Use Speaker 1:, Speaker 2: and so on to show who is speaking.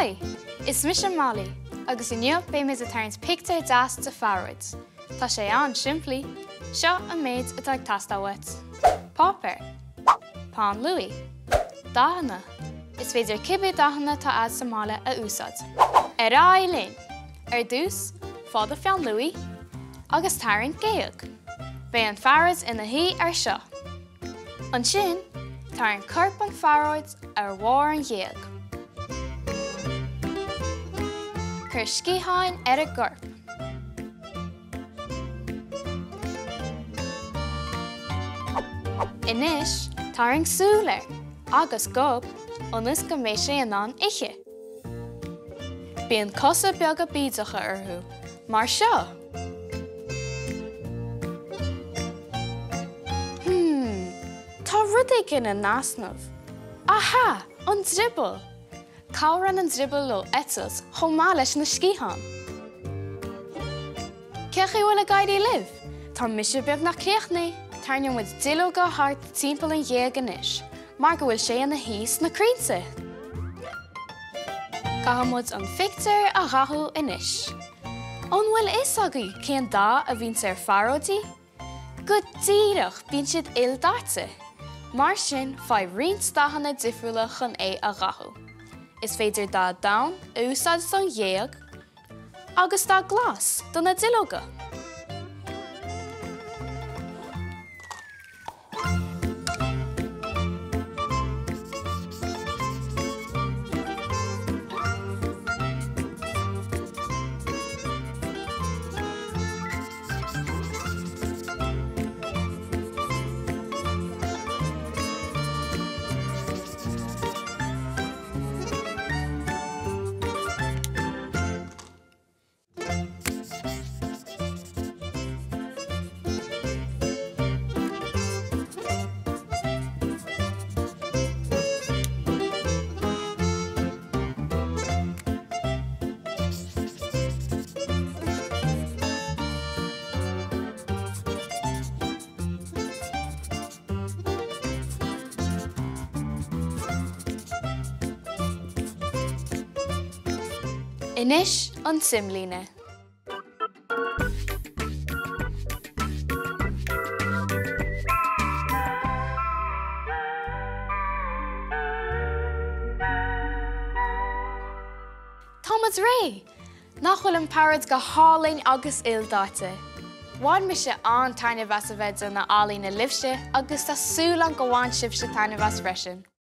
Speaker 1: Hi, is Misha Molly, agus inniu be mis a tarns picture das de Farrods. Tá sé an simply, seo a maid atá tasta wet. Pauper, Pán Louis, Dahana, is féidir cibé dahana tá ad Somália a úsad. Eilein, dús, fáda fean Louis, agus tarn Gaeag. Bé an Farrods ina hí seo. An sin, tarn corp an Farrods war an Gaeag. Cur scíháin a gorp. Inis, tarn súler, agus gob, onas go méis sé an ihe. Bíon cosa beaga bídacha arthú, mar seo. Tá rud é gin an nasnamh. Aha, an dribble. Cabhrann an dribble lo etas, chomá leis na scíhan. Ceach bhfuil a gaiidí libh? Tá mise beag na céachnaí, tarneam with dillo go hart timpeall an Gaeag inis, mar go bhfuil sé an na híos na crainsa. Cahamud an fictor a rathú inis. An bhfuil is agaí cén dá a bhín ar Farrodí? Go díreach bíonn siad ildáte. Mar sin fá riont dahanna difriúla chun é a rathú. Is féidir dá dain úsad san Gaeag, agus dá glas don na dilóga. Inis an simlíne. Thomas Ray, nachhfuil an Farrods go hálainn agus ildáte. Bhain me se an tarna bheas a bheith na álí na libhse agus tá súil an go bhain sibse tarna bheas freisin.